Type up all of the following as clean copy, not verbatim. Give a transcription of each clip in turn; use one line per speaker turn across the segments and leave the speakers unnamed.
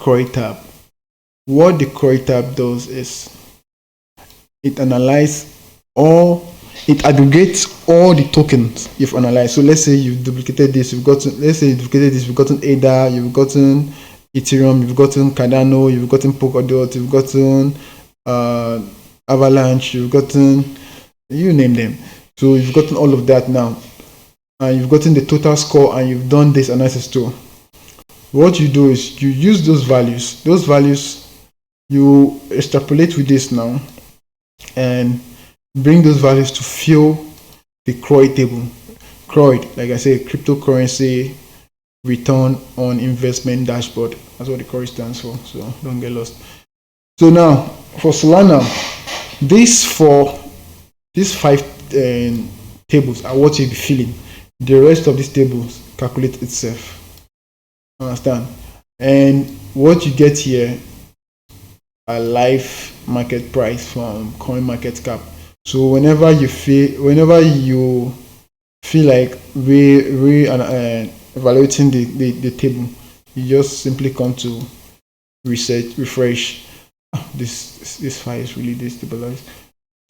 CROI tab. What the CROI tab does is it aggregates all the tokens you've analyzed. So let's say you've duplicated this, you've gotten ADA, you've gotten Ethereum, you've gotten Cardano, you've gotten Polkadot, you've gotten Avalanche, you've gotten, you name them. So you've gotten all of that now, and you've gotten the total score, and you've done this analysis too. What you do is you use those values you extrapolate with this now, and bring those values to fill the CROI table. CROI, like I say, cryptocurrency return on investment dashboard. That's what the CROI stands for, so don't get lost. So now for Solana, these 5 tables are what you'll be filling. The rest of these tables calculate itself. Understand? And what you get here are live market price from CoinMarketCap. So whenever you feel like evaluating the table, you just simply come to refresh. This file is really destabilized.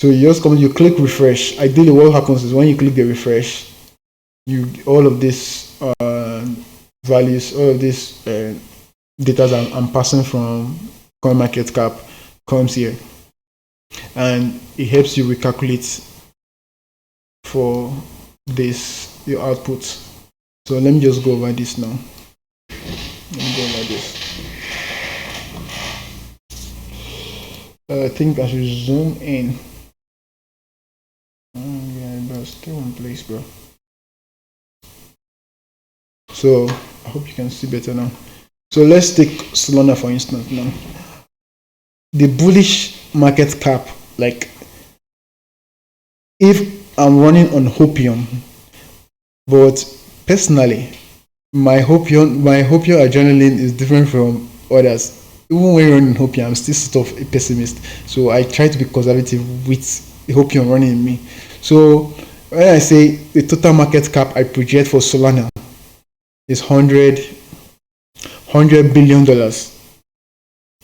So you just you click refresh. Ideally, what happens is when you click the refresh, all of this values, all of this data I'm passing from CoinMarketCap comes here, and it helps you recalculate for your output. So let me just go over this now. I think I should zoom in. Yeah, but still in place, bro. So I hope you can see better now. So let's take Solana for instance now. The bullish market cap, like if I'm running on Hopium, but personally my Hopium adrenaline is different from others. Even when running Hopium, I'm still sort of a pessimist, so I try to be conservative with Hopium running in me. So when I say the total market cap I project for Solana is $100 billion,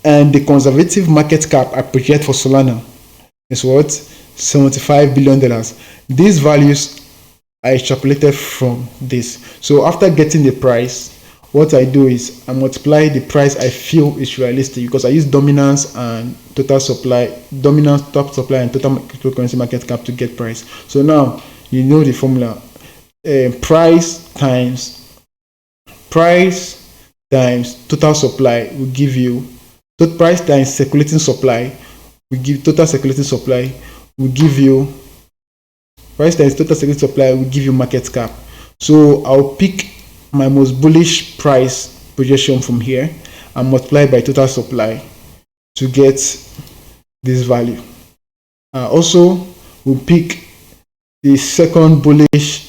and the conservative market cap I project for Solana is what? $75 billion. These values I extrapolated from this. So after getting the price, what I do is I multiply the price I feel is realistic, because I use dominance and total supply, top supply and total cryptocurrency market cap to get price. So now you know the formula. Price times total supply will give you price times circulating supply will give total circulating supply will give you price times total circulating supply will give you market cap. So I'll pick my most bullish price projection from here and multiply by total supply to get this value. Also we'll pick the second bullish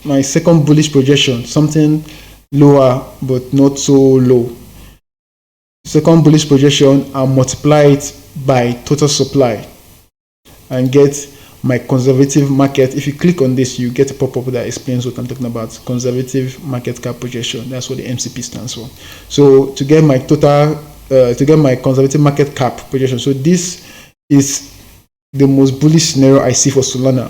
my second bullish projection, something lower but not so low. Second bullish projection, I'll multiply it by total supply and get my conservative market. If you click on this, you get a pop-up that explains what I'm talking about. Conservative market cap projection. That's what the MCP stands for. So to get my conservative market cap projection, so this is the most bullish scenario I see for Solana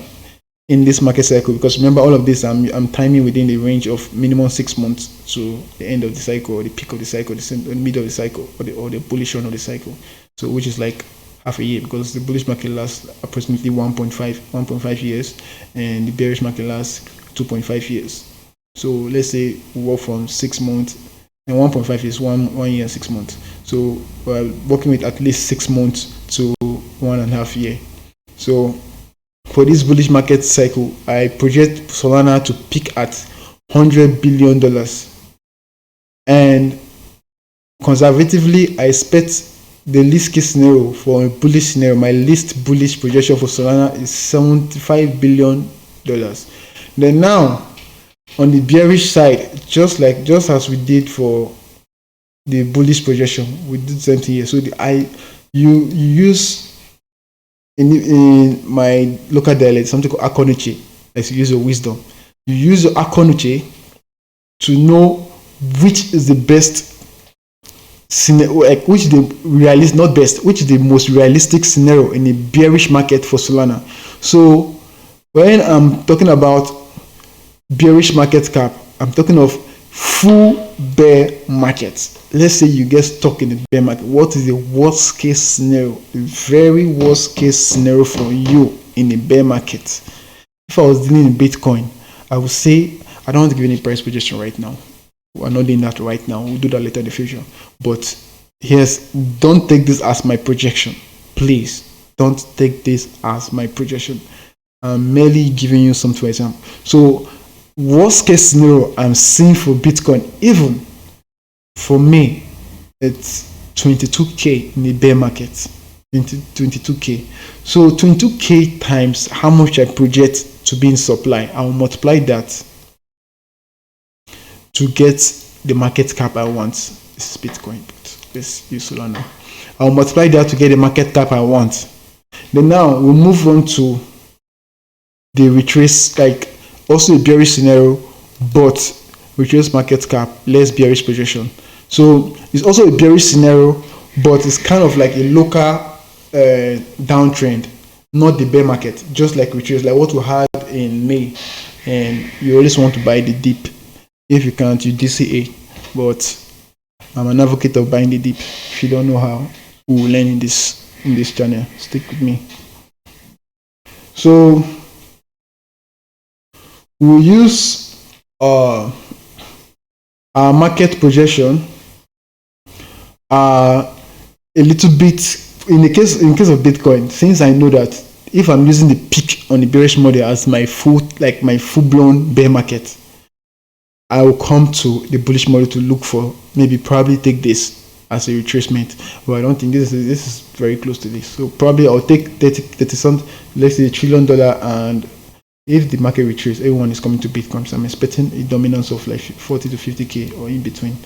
in this market cycle, because remember all of this I'm timing within the range of minimum 6 months to the end of the cycle, or the peak of the cycle, the middle of the cycle, or the bullish run of the cycle. So which is like half a year, because the bullish market lasts approximately 1.5 years, and the bearish market lasts 2.5 years. So let's say we work from 6 months, and 1.5 is 1 year and 6 months. So we're working with at least 6 months to 1.5 years. So for this bullish market cycle, I project Solana to peak at $100 billion, and conservatively I expect the least case scenario for a bullish scenario, my least bullish projection for Solana is $75 billion. Then now on the bearish side, just as we did for the bullish projection, we did the same thing here. So you use in my local dialect something called Akonuche, as you use your wisdom. You use your Akonuche to know which is the best scenario, like which is the realist, not best, which is the most realistic scenario in a bearish market for Solana. So when I'm talking about bearish market cap, I'm talking of full bear market. Let's say you get stuck in the bear market. What is the worst case scenario? The very worst case scenario for you in a bear market. If I was dealing in Bitcoin, I would say I don't want to give any price projection right now. We're not doing that right now. We'll do that later in the future. But yes, don't take this as my projection. Please don't take this as my projection. I'm merely giving you some for example. So worst case scenario I'm seeing for Bitcoin, even for me, it's 22k in the bear market. 22k. So 22k times how much I project to be in supply, I'll multiply that to get the market cap I want. This is Bitcoin, but let's use Solana. I'll multiply that to get the market cap I want. Then now we'll move on to the retrace, like also a bearish scenario, but retrace market cap, less bearish projection. So it's also a bearish scenario, but it's kind of like a local downtrend, not the bear market, just like retrace, like what we had in May. And you always want to buy the dip. If you can't, you DCA. But I'm an advocate of buying the dip. If you don't know how, we will learn in this channel. Stick with me. So we'll use our market projection a little bit in case of Bitcoin, since I know that if I'm using the peak on the bearish model as my full-blown bear market, I will come to the bullish model to look for probably take this as a retracement. But I don't think this is very close to this. So probably I'll take 30 something, let's say $1 trillion, and if the market retraces, everyone is coming to Bitcoin. So I'm expecting a dominance of like 40 to 50k or in between.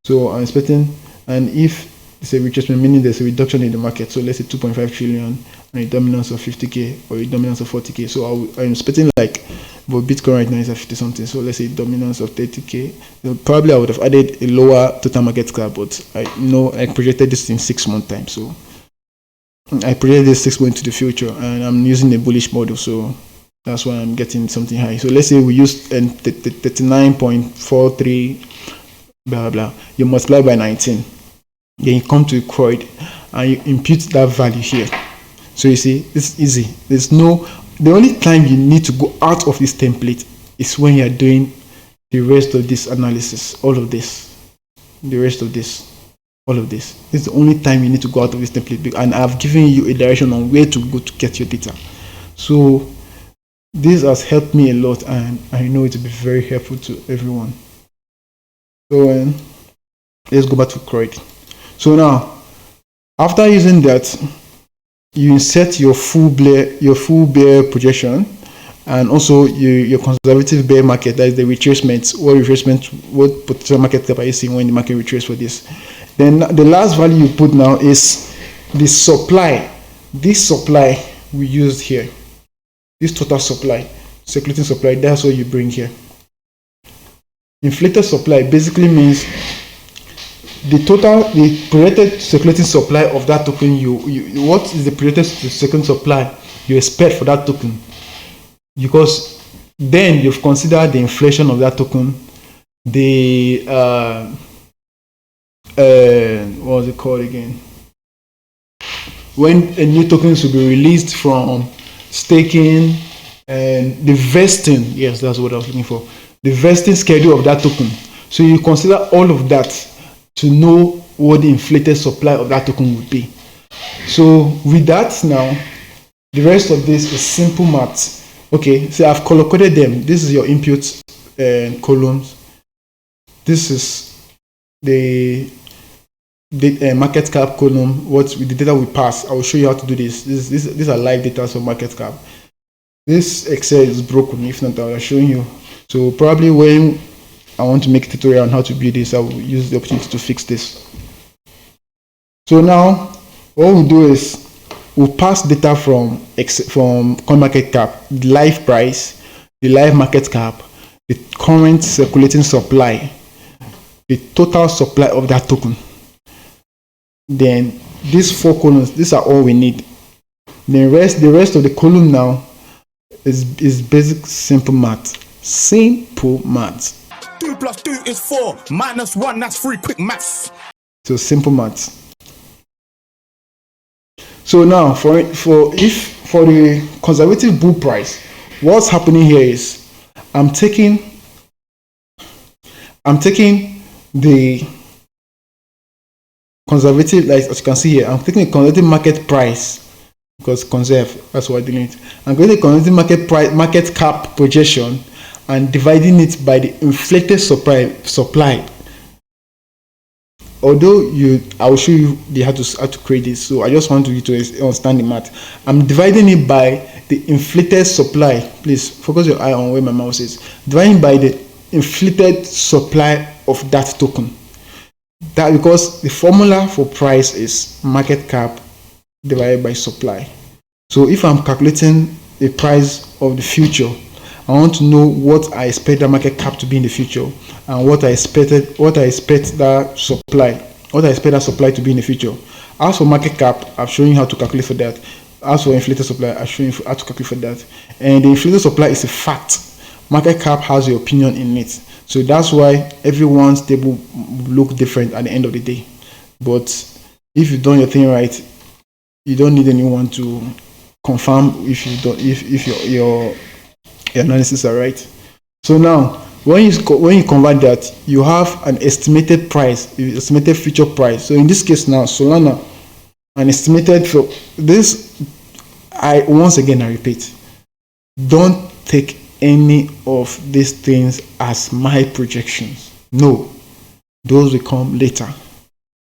So I'm expecting, and if it's a retracement, meaning there's a reduction in the market, so let's say 2.5 trillion and a dominance of 50k or a dominance of 40k. So I'm expecting like, but Bitcoin right now is at 50 something, so let's say dominance of 30k. So probably I would have added a lower total market cap, but I know I projected this in 6 month time, so I projected this 6 months into the future, and I'm using a bullish model, so that's why I'm getting something high. So let's say we use 39.43 blah blah. You multiply by 19, then you come to a CROID and you impute that value here. So you see, it's easy. The only time you need to go out of this template is when you're doing the rest of this analysis, all of this, the rest of this, all of this. It's the only time you need to go out of this template, and I've given you a direction on where to go to get your data. So this has helped me a lot, and I know it will be very helpful to everyone. So let's go back to CROID. So now, after using that, you insert your full bear projection, and also your conservative bear market, that is the retracement. What potential market cap are you seeing when the market retraces for this? Then the last value you put now is the supply. This supply we used here, this total supply, circulating supply, that's what you bring here. Inflated supply basically means the projected circulating supply of that token. What is the projected circulating supply you expect for that token? Because then you've considered the inflation of that token, the what was it called again? When a new token will be released from staking, and the vesting, yes, that's what I was looking for, the vesting schedule of that token. So you consider all of that to know what the inflated supply of that token would be. So with that now, the rest of this is simple maths. Okay, so I've color-coded them. This is your input columns. This is the market cap column, with the data we pass. I will show you how to do this. These are live data for market cap. This Excel is broken. If not, I will show you. So probably when I want to make a tutorial on how to build this, I will use the opportunity to fix this. So now what we'll do is we'll pass data from CoinMarketCap, the live price, the live market cap, the current circulating supply, the total supply of that token. Then these 4 columns, these are all we need. The rest of the column now is basic simple math. Simple math.
2 + 2 is 4, -1, that's 3, quick maths.
So simple math. So now for the conservative bull price, what's happening here is I'm taking the conservative, like as you can see here, I'm taking the conservative market price, because conserve, that's what I doing it. I'm going to conservative market cap projection and dividing it by the inflated supply. Although I will show you how to create this, so I just want you to understand the math. I'm dividing it by the inflated supply. Please focus your eye on where my mouse is. Dividing by the inflated supply of that token. That because the formula for price is market cap divided by supply. So if I'm calculating the price of the future, I want to know what I expect the market cap to be in the future, and what I expect that supply to be in the future. As for market cap, I've shown you how to calculate for that. As for inflated supply, I've shown you how to calculate for that. And the inflated supply is a fact. Market cap has your opinion in it. So that's why everyone's table look different at the end of the day. But if you've done your thing right, you don't need anyone to confirm if your analysis are right. So now when you convert that, you have an estimated price, estimated future price. So in this case now, Solana, an estimated for this, once again I repeat, don't take any of these things as my projections. No, those will come later.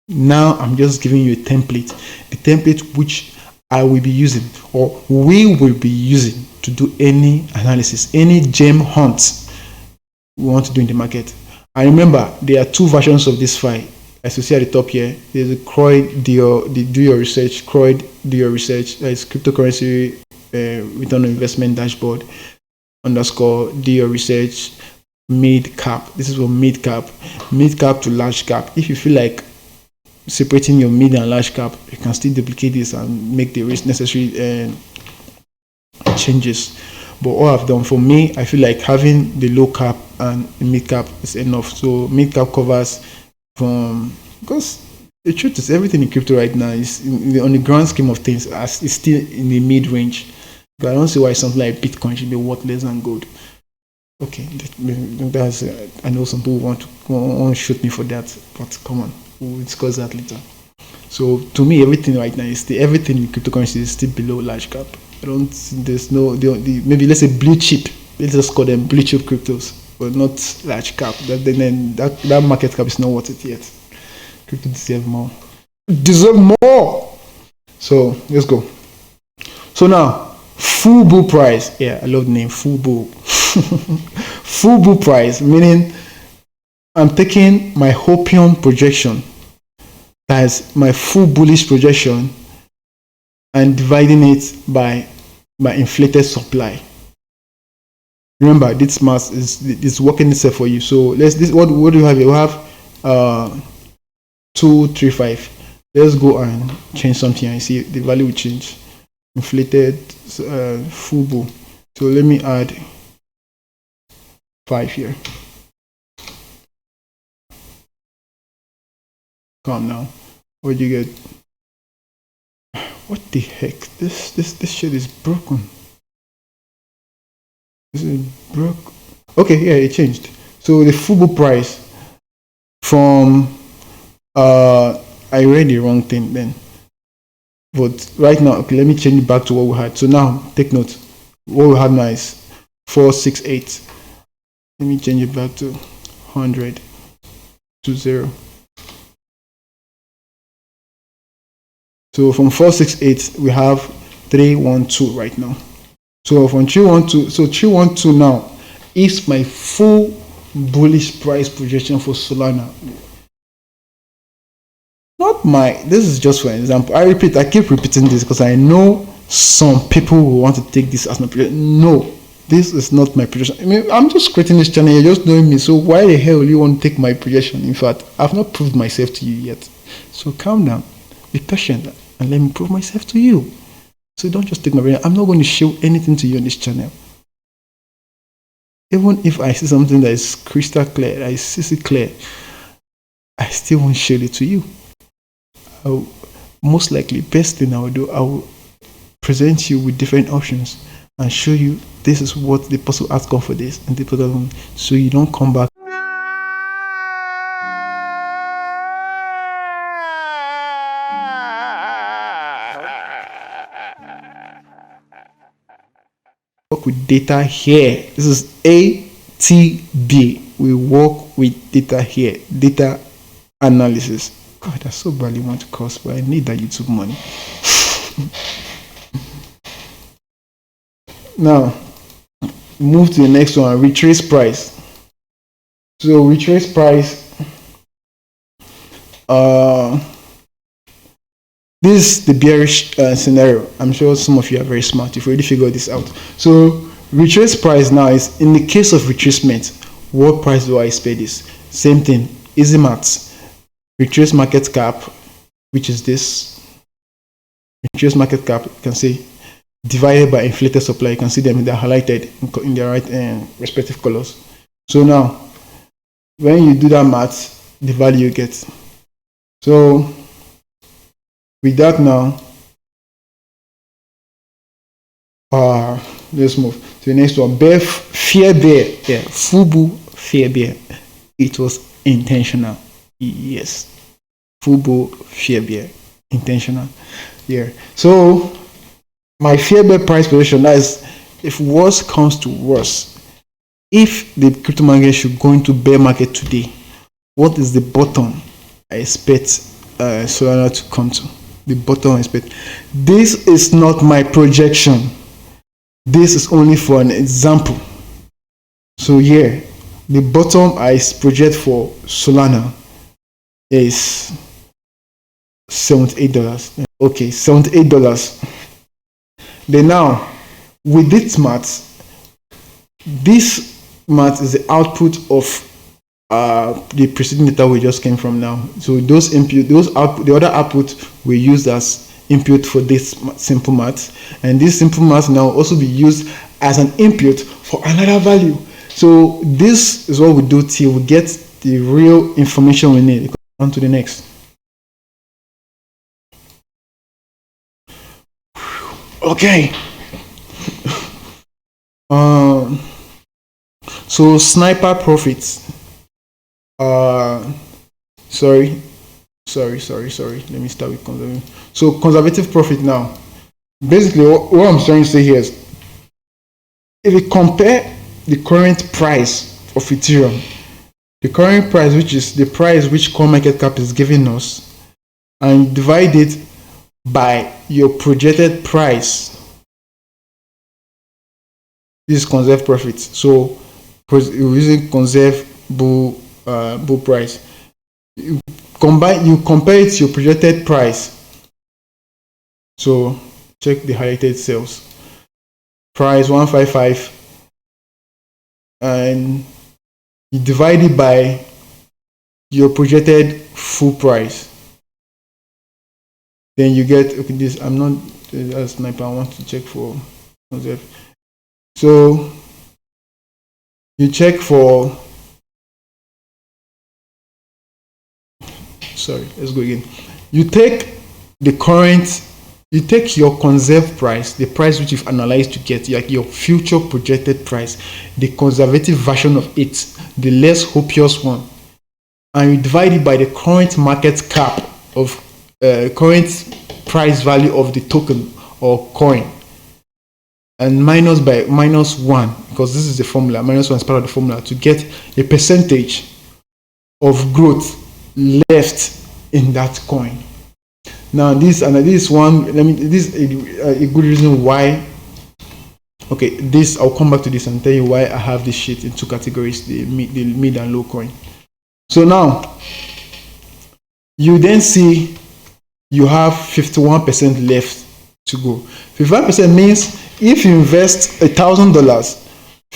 Now I'm just giving you a template, the template which I will be using, or we will be using, to do any analysis, any gem hunt we want to do in the market. And remember, there are 2 versions of this file. As you see at the top here, there's a CROID do your research, CROID do your research, that is cryptocurrency return on investment dashboard _ do your research mid cap. This is for mid cap to large cap. If you feel like separating your mid and large cap, you can still duplicate this and make the necessary changes. But all I've done, for me, I feel like having the low cap and the mid cap is enough. So mid cap covers because the truth is, everything in crypto right now is on the grand scheme of things, is still in the mid range. But I don't see why something like Bitcoin should be worth less than gold. Okay, that's I know some people want to shoot me for that, but come on, we'll discuss that later. So to me, everything right now everything in cryptocurrency is still below large cap. Maybe let's say blue chip. Let's just call them blue chip cryptos, but not large cap. That market cap is not worth it yet. Crypto deserve more. So let's go. So now, full bull price. Yeah, I love the name full bull. Full bull price, meaning I'm taking my Hopium projection, that's my full bullish projection, and dividing it by my inflated supply. Remember, this math is working itself for you. So what do you have here? We have 235. Let's go and change something and see the value will change. Inflated full bull. So let me add 5 here. Come now. What do you get? What the heck? This shit is broken. This is broke. Okay, yeah, it changed. So the full bull price from I read the wrong thing then. But right now, okay, let me change it back to what we had. So now take note. What we had now is 468. Let me change it back to 100 to 0. So from 468 we have 312 right now. So from 312, so 312 now is my full bullish price projection for Solana. This is just for an example. I keep repeating this because I know some people will want to take this as my projection. No, This is not my projection. I mean, I'm just creating this channel. You're just knowing me. So why the hell you want to take my projection? In fact, I've not proved myself to you yet. So calm down, be patient, and let me prove myself to you. So don't just take my projection. I'm not going to show anything to you on this channel. Even if I see something that is crystal clear, I see it clear, I still won't show it to you. Most likely, best thing I will do, I will present you with different options and show you this is what the possible outcome for this and the possible, so you don't come back with data here. This is ATB. We work with data here, data analysis. God, I so badly want to curse, but I need that YouTube money. Now, move to the next one, retrace price. So retrace price, this is the bearish scenario. I'm sure some of you are very smart. You've already figured this out. So retrace price now is, in the case of retracement, what price do I expect this? Same thing, easy maths. Retrace market cap, which is this. Retrace market cap, you can say, divided by inflated supply. You can see them, they're highlighted in their right respective colors. So now, when you do that math, the value you get. So with that now, let's move to the next one. Fear bear. Yeah, FUBU fear bear. It was intentional. Yes, FUBU fear bear. Intentional. Yeah. So my fear bear price position, that is, if worse comes to worse, if the crypto market should go into bear market today, what is the bottom I expect Solana to come to? The bottom I expect. This is not my projection. This is only for an example. So here, the bottom I project for Solana is $78. Okay, $78. Then now, with this math is the output of the preceding data we just came from now. So those input, the other output we used as input for this simple math, and this simple math now also be used as an input for another value. So this is what we do till we get the real information we need. On to the next. Okay. So sniper profits. Sorry. Let me start with conservative. So conservative profit now. Basically, what I'm trying to say here is, if we compare the current price of Ethereum, the current price, which is the price which CoinMarketCap is giving us, and divide it by your projected price, this is conserve profits. So we're using conserve bull price. You compare it to your projected price. So check the highlighted cells. Price 155, and you divide it by your projected full price. Then you get, okay, this, I'm not a sniper, I want to check for conserve. So you check for, sorry, let's go again. You take your conserve price, the price which you've analyzed to get, like your future projected price, the conservative version of it, the less copious one, and you divide it by the current market cap of current price value of the token or coin, and minus by -1, because this is the formula. -1 is part of the formula to get a percentage of growth left in that coin. Now this is a good reason why. Okay, this, I'll come back to this and tell you why I have this shit in two categories, the mid and low coin. So now you then see you have 51% left to go. 51% means if you invest $1,000,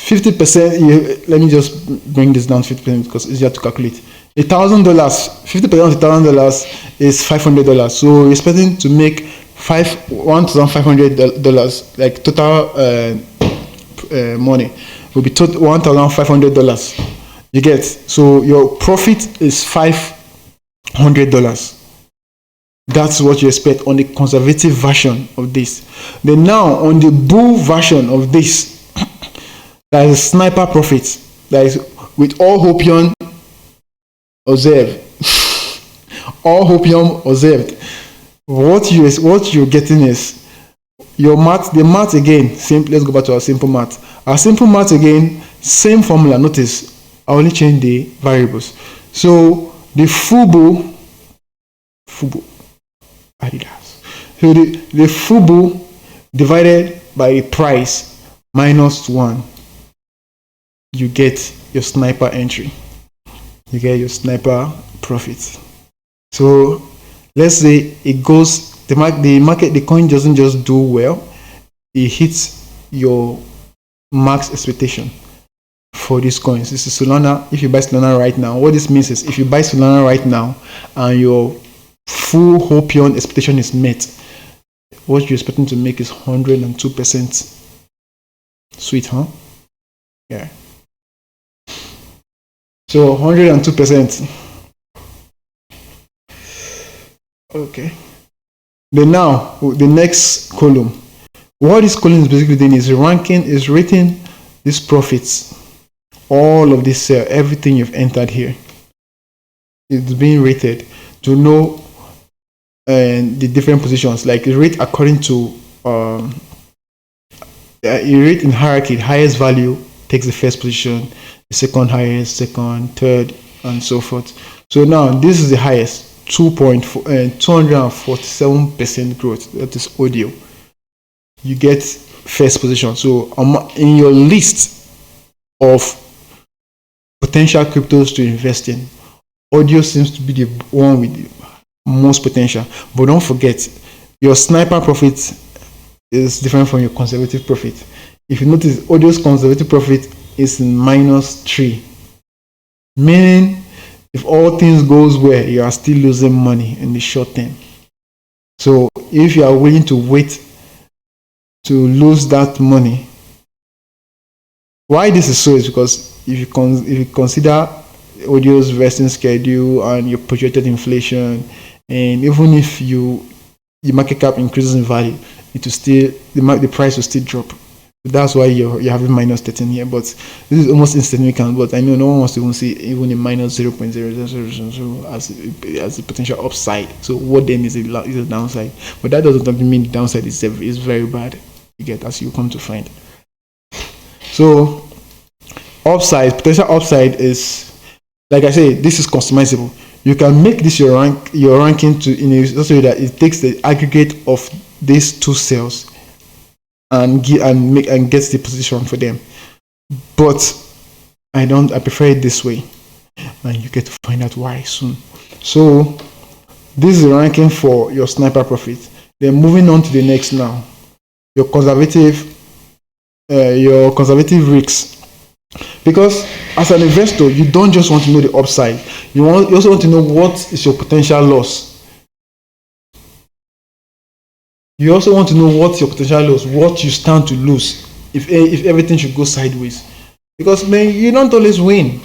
50%, let me just bring this down 50% because it's easier to calculate. $1,000, 50% of $1,000 is $500. So you're expecting to make $1,500, like total money will be $1,500. You get, so your profit is $500. That's what you expect on the conservative version of this. Then now on the bull version of this, there is a sniper profit. That is with all hopium observed. All hopium observed. What you're getting is your math. The math again. Simple. Let's go back to our simple math. Our simple math again. Same formula. Notice I only change the variables. So the FUBU Adidas. So the FUBU divided by the price minus 1. You get your sniper entry. You get your sniper profit. So let's say it goes, the market, the coin doesn't just do well, it hits your max expectation for these coins. This is Solana. If you buy Solana right now, what this means is if you buy Solana right now and your full hopium expectation is met, what you're expecting to make is 102%. Sweet, huh? Yeah. So 102%. Okay. Then now the next column. What this column is basically doing is rating these profits, all of this everything you've entered here. It's being rated to know the different positions. Like you rate according to you rate in hierarchy. The highest value takes the first position, the second highest, second, third, and so forth. So now this is the highest, 247% growth. That is audio. You get first position. So in your list of potential cryptos to invest in, audio seems to be the one with the most potential. But don't forget, your sniper profit is different from your conservative profit. If you notice, audio's conservative profit is in -3, meaning if all things goes well, you are still losing money in the short term. So if you are willing to wait to lose that money, why this is so is because if you consider audio's vesting schedule and your projected inflation, and even if your market cap increases in value, it will still the price will still drop. That's why you're having -13 here, but this is almost insignificant. But I know no one wants to even see even a -0.000 as a potential upside. So what then is a downside? But that doesn't mean the downside is very bad. You get, as you come to find. So potential upside is, like I say, this is customizable. You can make this your ranking to in such a way that it takes the aggregate of these two cells and gets the position for them. But I prefer it this way, and you get to find out why soon. So this is the ranking for your sniper profit. Then moving on to the next now, your conservative risks. Because as an investor, you don't just want to know the upside. You also want to know what is your potential loss. You also want to know what's your potential loss, what you stand to lose if everything should go sideways. Because man, you don't always win.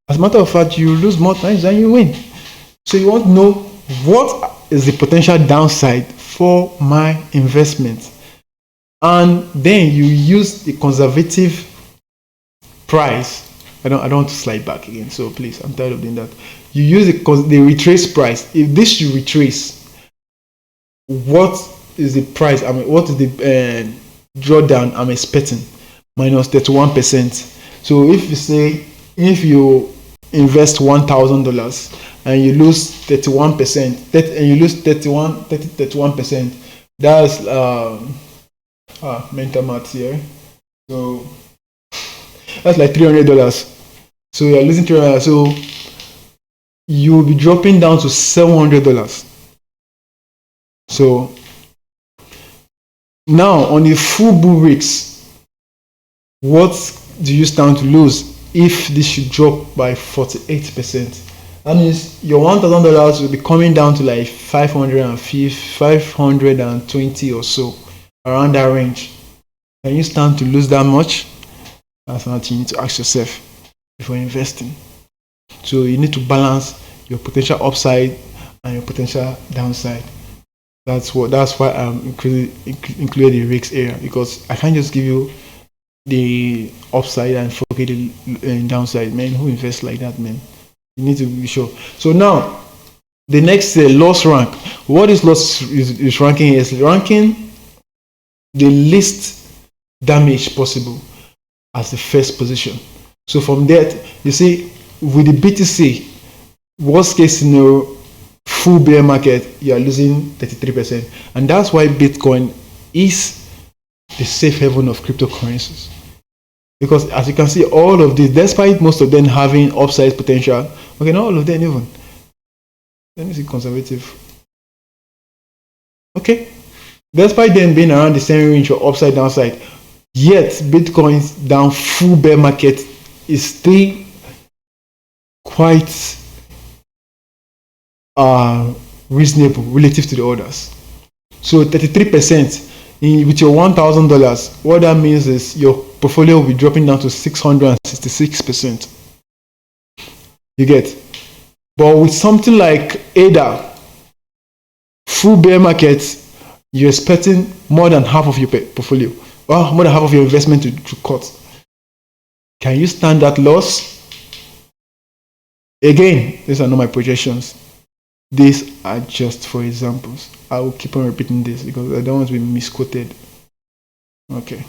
As a matter of fact, you lose more times than you win. So you want to know what is the potential downside for my investment. And then you use the conservative price. I don't want to slide back again, so please, I'm tired of doing that. You use the retrace price. If this should retrace, what is the price? What is the drawdown I'm expecting? -31%. So if you invest $1,000 and you lose 31%, and you lose 31%, that's mental math here. So that's like $300. So you're losing $300. So you will be dropping down to $700. So now on the FUBU risks, what do you stand to lose if this should drop by 48%? That means your $1,000 will be coming down to like 520 or so, around that range. Can you stand to lose that much? That's something you need to ask yourself before investing. So you need to balance your potential upside and your potential downside. That's why I'm included the risks area, because I can't just give you the upside and forget the downside. Man, who invests like that, man? You need to be sure. So now the next loss rank. What is loss is ranking? Is ranking the least damage possible as the first position. So from that, you see, with the BTC, worst case scenario, full bear market, you are losing 33%. And that's why Bitcoin is the safe haven of cryptocurrencies. Because as you can see, all of these, despite most of them having upside potential, okay, not all of them even. Let me see conservative. Okay. Despite them being around the same range of upside downside, yet Bitcoin's down full bear market is still quite reasonable relative to the others. So 33% with your $1,000, what that means is your portfolio will be dropping down to 666%. You get? But with something like ADA, full bear market, you're expecting more than half of your portfolio, or more than half of your investment to cut. Can you stand that loss? Again, these are not my projections. These are just for examples. I will keep on repeating this because I don't want to be misquoted. Okay.